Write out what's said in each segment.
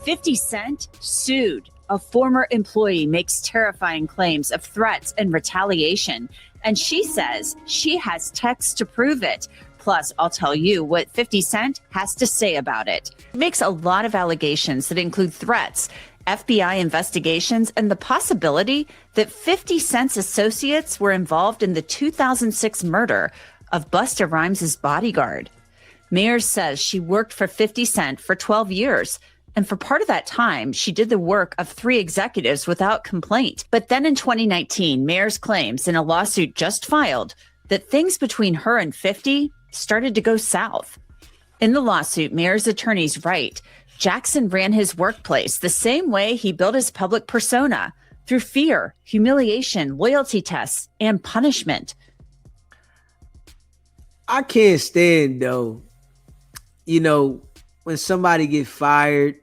50 Cent sued. A former employee makes terrifying claims of threats and retaliation, and she says she has texts to prove it. Plus, I'll tell you what 50 Cent has to say about it. It makes a lot of allegations that include threats, FBI investigations, and the possibility that 50 Cent's associates were involved in the 2006 murder of Busta Rhymes' bodyguard. Mayers says she worked for 50 Cent for 12 years. And for part of that time, she did the work of 3 executives without complaint. But then in 2019, Mayers claims in a lawsuit just filed that things between her and 50 started to go south. In the lawsuit, Mayers' attorneys write, Jackson ran his workplace the same way he built his public persona, through fear, humiliation, loyalty tests, and punishment. I can't stand, though, when somebody gets fired,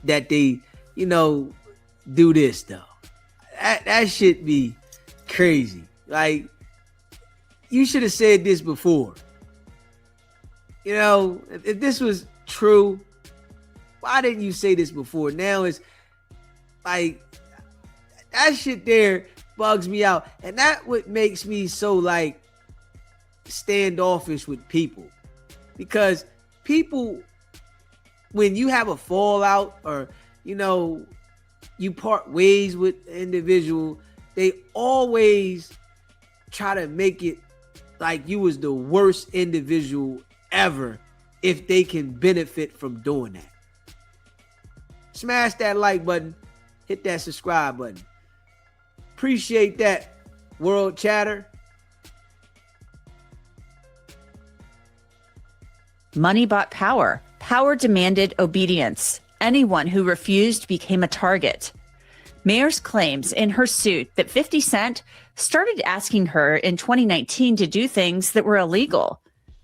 that they, do this, though. That should be crazy. Like, you should have said this before. If this was true, why didn't you say this before? Now it's like, that shit there bugs me out. And that what makes me so, like, standoffish with people. Because people, when you have a fallout or, you part ways with an individual, they always try to make it like you was the worst individual ever if they can benefit from doing that. Smash that like button, hit that subscribe button. Appreciate that, World Chatter. Money bought power. Power demanded obedience. Anyone who refused became a target. Mayers claims in her suit that 50 Cent started asking her in 2019 to do things that were illegal.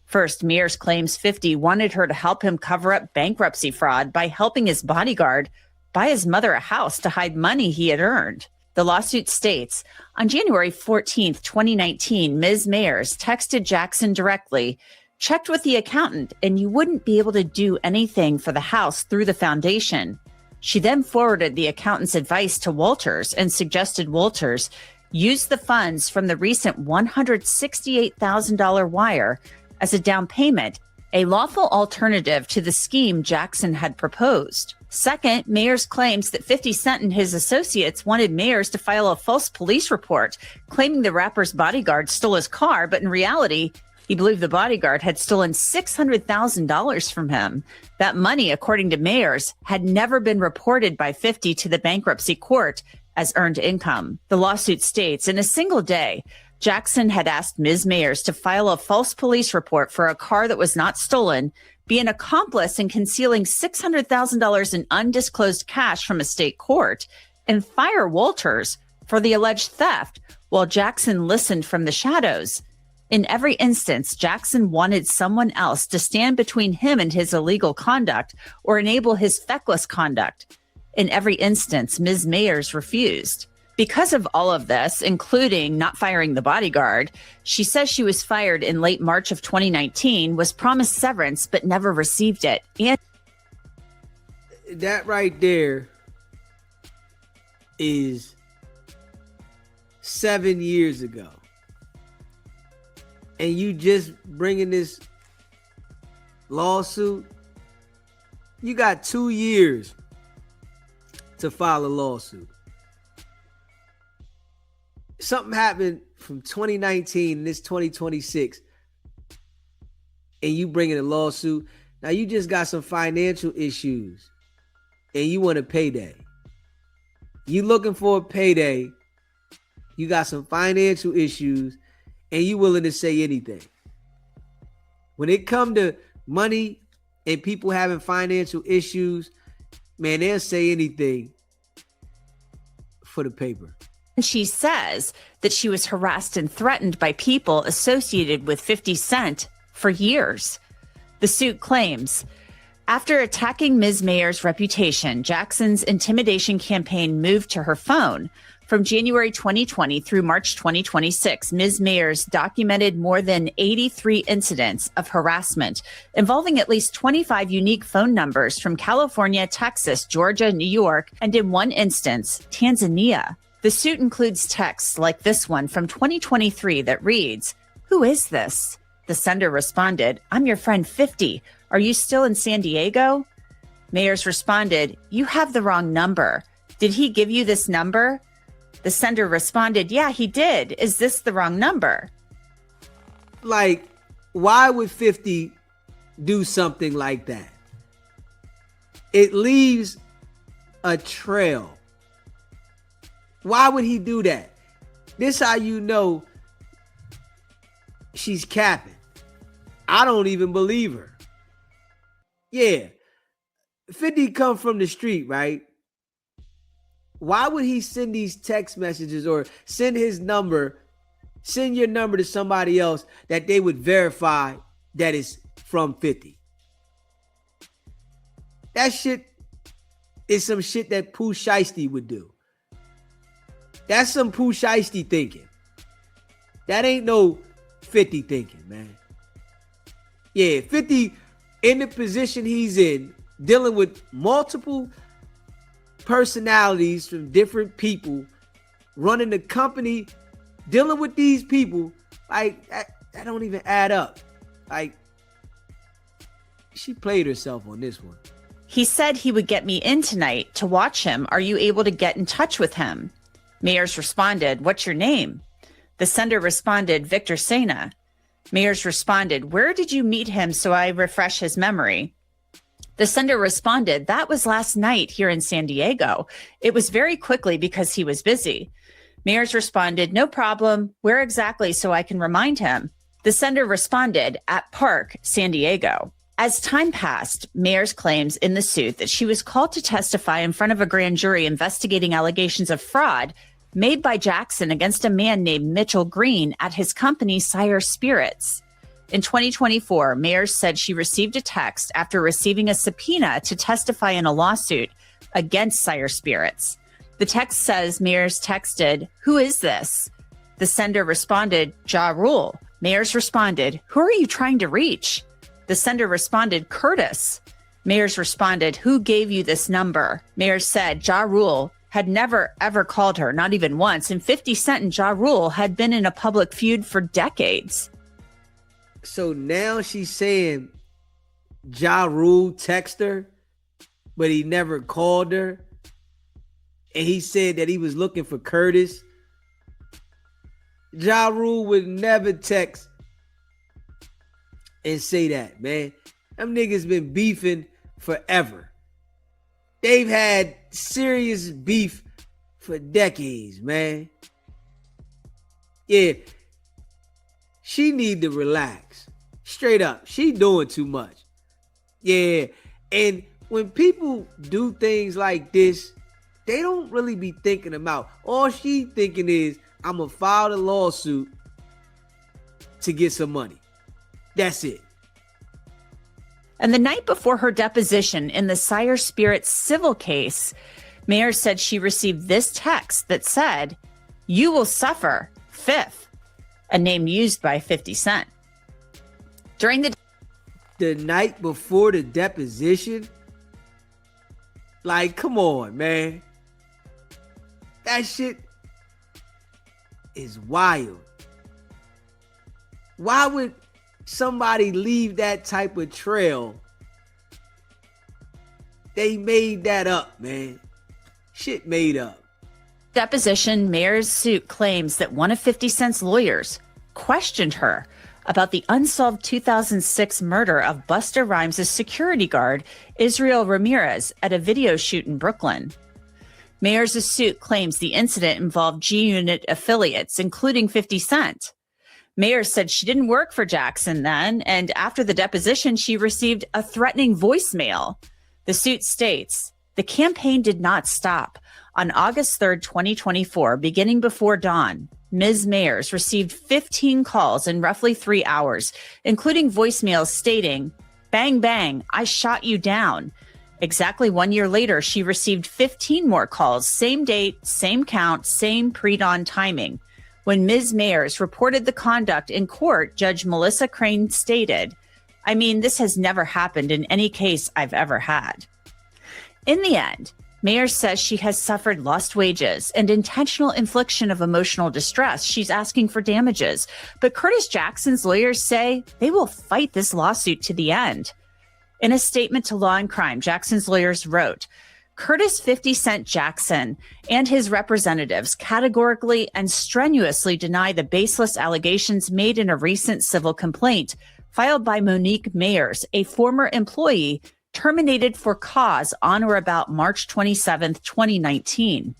First, Mayers claims 50 wanted her to help him cover up bankruptcy fraud by helping his bodyguard buy his mother a house to hide money he had earned. The lawsuit states, on January 14th, 2019, Ms. Mayers texted Jackson directly, checked with the accountant, and you wouldn't be able to do anything for the house through the foundation. She then forwarded the accountant's advice to Walters and suggested Walters use the funds from the recent $168,000 wire as a down payment, a lawful alternative to the scheme Jackson had proposed. Second, Mayers claims that 50 Cent and his associates wanted Mayers to file a false police report claiming the rapper's bodyguard stole his car, but in reality, he believed the bodyguard had stolen $600,000 from him. That money, according to Mayers, had never been reported by 50 to the bankruptcy court as earned income. The lawsuit states, in a single day, Jackson had asked Ms. Mayers to file a false police report for a car that was not stolen, be an accomplice in concealing $600,000 in undisclosed cash from a state court, and fire Walters for the alleged theft, while Jackson listened from the shadows. In every instance, Jackson wanted someone else to stand between him and his illegal conduct or enable his feckless conduct. In every instance, Ms. Mayers refused. Because of all of this, including not firing the bodyguard, she says she was fired in late March of 2019, was promised severance, but never received it. And that right there is 7 years ago. And you just bringing this lawsuit, you got 2 years to file a lawsuit. Something happened from 2019 and it's 2026, and you bringing a lawsuit. Now you just got some financial issues and you want a payday. You looking for a payday. You got some financial issues and you willing to say anything. When it come to money and people having financial issues, man, they'll say anything for the paper. she says that she was harassed and threatened by people associated with 50 Cent for years. The suit claims, after attacking Ms. Mayer's reputation, Jackson's intimidation campaign moved to her phone. From January 2020 through March 2026, Ms. Mayers documented more than 83 incidents of harassment involving at least 25 unique phone numbers from California, Texas, Georgia, New York, and in one instance, Tanzania. The suit includes texts like this one from 2023 that reads, "Who is this?" The sender responded, "I'm your friend 50. Are you still in San Diego?" Mayers responded, "You have the wrong number. Did he give you this number?" The sender responded, "Yeah, he did. Is this the wrong number?" Like, why would 50 do something like that? It leaves a trail. Why would he do that? This how you know she's capping. I don't even believe her. Yeah. 50 come from the street, right? Why would he send these text messages or send your number to somebody else that they would verify that it's from 50? That shit is some shit that Pooh Shiesty would do. That's some Pooh Shiesty thinking. That ain't no 50 thinking, man. Yeah, 50 in the position he's in, dealing with multiple personalities from different people, running the company, dealing with these people, like that don't even add up. Like, she played herself on this one. He said he would get me in tonight to watch him. Are you able to get in touch with him? Mayers responded, "What's your name?" The sender responded, "Victor Sena." Mayers responded, "Where did you meet him so I refresh his memory?" The sender responded, "That was last night here in San Diego. It was very quickly because he was busy." Mayers responded, "No problem. Where exactly so I can remind him?" The sender responded, "At Park, San Diego." As time passed, Mayers claims in the suit that she was called to testify in front of a grand jury investigating allegations of fraud made by Jackson against a man named Mitchell Green at his company, Sire Spirits. In 2024, Mayers said she received a text after receiving a subpoena to testify in a lawsuit against Sire Spirits. The text says Mayers texted, "Who is this?" The sender responded, "Ja Rule." Mayers responded, "Who are you trying to reach?" The sender responded, "Curtis." Mayers responded, "Who gave you this number?" Mayers said Ja Rule had never, ever called her, not even once, and 50 Cent and Ja Rule had been in a public feud for decades. So now she's saying Ja Rule texted her, but he never called her. And he said that he was looking for Curtis. Ja Rule would never text and say that, man. Them niggas been beefing forever. They've had serious beef for decades, man. Yeah. She need to relax. Straight up. She doing too much. Yeah. And when people do things like this, they don't really be thinking about. All she thinking is, I'm going to file a lawsuit to get some money. That's it. And the night before her deposition in the Sire Spirits civil case, Mayers said she received this text that said, "You will suffer, Fifth," a name used by 50 Cent. During the night before the deposition? Like, come on, man. That shit is wild. Why would somebody leave that type of trail? They made that up, man. Shit made up. deposition, Mayers' suit claims that one of 50 Cent's lawyers questioned her about the unsolved 2006 murder of Busta Rhymes' security guard, Israel Ramirez, at a video shoot in Brooklyn. Mayers' suit claims the incident involved G-Unit affiliates, including 50 Cent. Mayers said she didn't work for Jackson then, and after the deposition, she received a threatening voicemail. The suit states, the campaign did not stop. On August 3rd, 2024, beginning before dawn, Ms. Mayers received 15 calls in roughly 3 hours, including voicemails stating, "Bang, bang, I shot you down. Exactly 1 year later, she received 15 more calls, same date, same count, same pre-dawn timing. When Ms. Mayers reported the conduct in court, Judge Melissa Crane stated, "I mean, this has never happened in any case I've ever had." In the end, Mayers says she has suffered lost wages and intentional infliction of emotional distress. She's asking for damages. But Curtis Jackson's lawyers say they will fight this lawsuit to the end. In a statement to Law and Crime, Jackson's lawyers wrote, "Curtis 50 Cent Jackson and his representatives categorically and strenuously deny the baseless allegations made in a recent civil complaint filed by Monique Mayers, a former employee terminated for cause on or about March 27, 2019.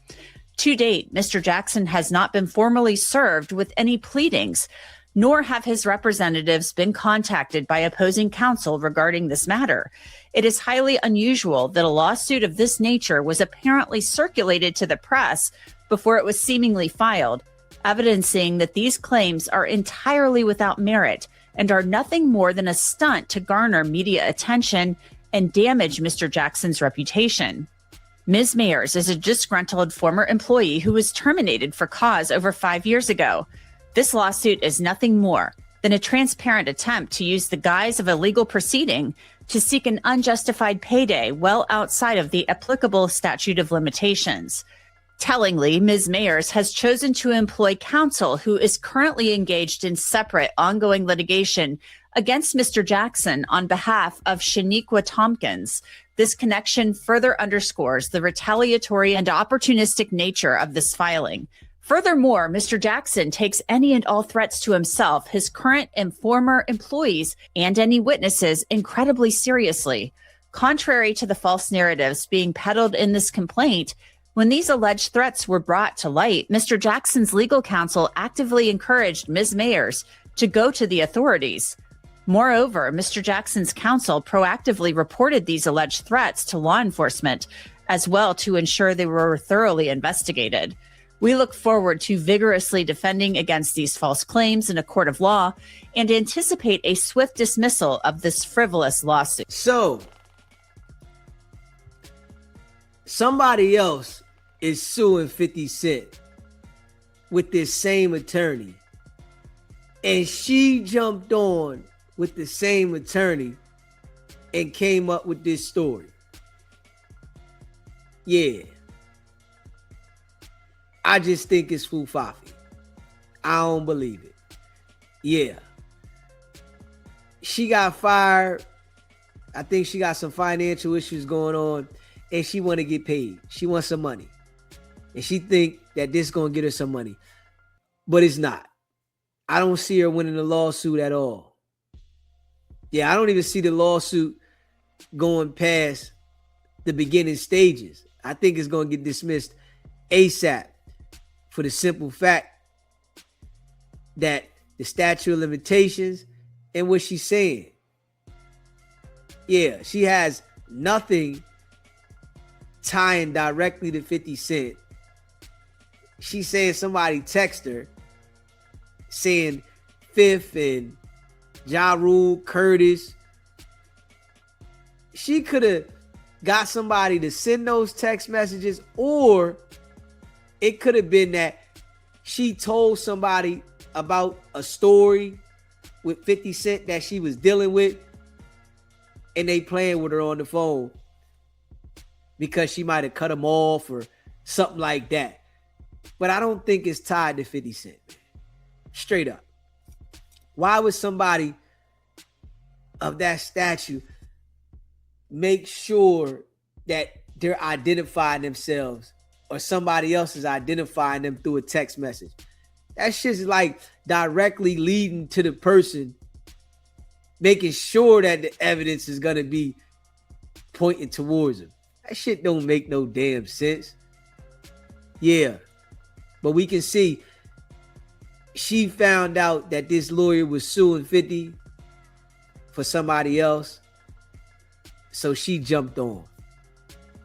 To date, Mr. Jackson has not been formally served with any pleadings, nor have his representatives been contacted by opposing counsel regarding this matter. It is highly unusual that a lawsuit of this nature was apparently circulated to the press before it was seemingly filed, evidencing that these claims are entirely without merit and are nothing more than a stunt to garner media attention and damage Mr. Jackson's reputation." Ms. Mayers is a disgruntled former employee who was terminated for cause over 5 years ago. This lawsuit is nothing more than a transparent attempt to use the guise of a legal proceeding to seek an unjustified payday well outside of the applicable statute of limitations. Tellingly, Ms. Mayers has chosen to employ counsel who is currently engaged in separate ongoing litigation against Mr. Jackson on behalf of Shaniqua Tompkins. This connection further underscores the retaliatory and opportunistic nature of this filing. Furthermore, Mr. Jackson takes any and all threats to himself, his current and former employees, and any witnesses incredibly seriously. Contrary to the false narratives being peddled in this complaint, when these alleged threats were brought to light, Mr. Jackson's legal counsel actively encouraged Ms. Mayers to go to the authorities. Moreover, Mr. Jackson's counsel proactively reported these alleged threats to law enforcement as well to ensure they were thoroughly investigated. We look forward to vigorously defending against these false claims in a court of law and anticipate a swift dismissal of this frivolous lawsuit. So, somebody else is suing 50 Cent with this same attorney, and she jumped on with the same attorney and came up with this story. Yeah. I just think it's foofafi. I don't believe it. Yeah. She got fired. I think she got some financial issues going on, and she want to get paid. She wants some money. And she think that this is going to get her some money. But it's not. I don't see her winning the lawsuit at all. Yeah, I don't even see the lawsuit going past the beginning stages. I think it's going to get dismissed ASAP for the simple fact that the statute of limitations and what she's saying. Yeah, she has nothing tying directly to 50 Cent. She's saying somebody text her saying Fifth and Ja Rule, Curtis. She could have got somebody to send those text messages, or it could have been that she told somebody about a story with 50 Cent that she was dealing with, and they playing with her on the phone because she might have cut him off or something like that. But I don't think it's tied to 50 Cent. Straight up. Why would somebody of that stature make sure that they're identifying themselves or somebody else is identifying them through a text message? That shit's like directly leading to the person making sure that the evidence is going to be pointing towards them. That shit don't make no damn sense. Yeah. But we can see she found out that this lawyer was suing 50 for somebody else. So she jumped on.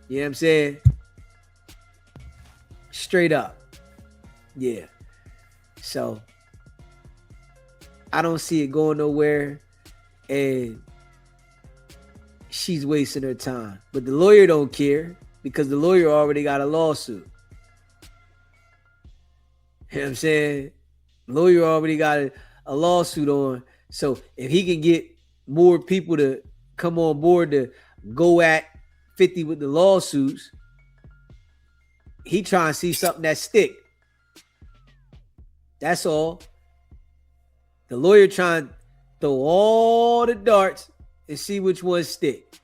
You know what I'm saying? Straight up. Yeah. So I don't see it going nowhere. And she's wasting her time. But the lawyer don't care because the lawyer already got a lawsuit. You know what I'm saying? Lawyer already got a lawsuit on. So if he can get more people to come on board to go at 50 with the lawsuits, he trying to see something that stick. That's all. The lawyer trying to throw all the darts and see which ones stick.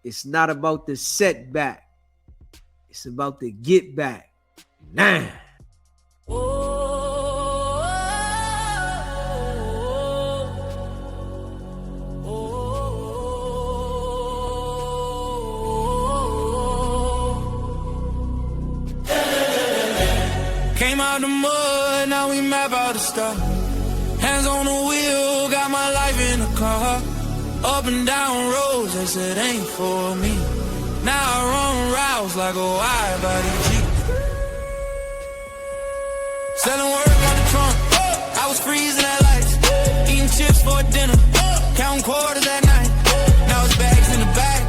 It's not about the setback. It's about the get back. Nah. Came out the mud, now we map out the stuff. Hands on the wheel, got my life in the car. Up and down roads, they said ain't for me. Now I run routes like a wide body Jeep. Selling work on the trunk, I was freezing at lights. Eating chips for dinner, counting quarters at night. Now it's bags in the back,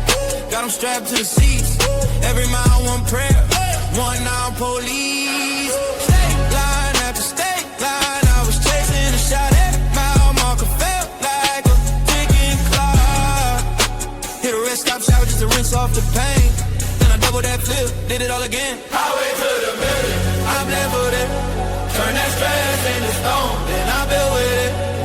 got them strapped to the seats. Every mile one prayer, one now police. State line after state line, I was chasing a shot at mile marker, felt like a ticking clock. Hit a rest stop shower just to rinse off the pain. Then I double that flip, did it all again. Highway to the million, I'm there for that. Turn that stress into stone, then I build with it.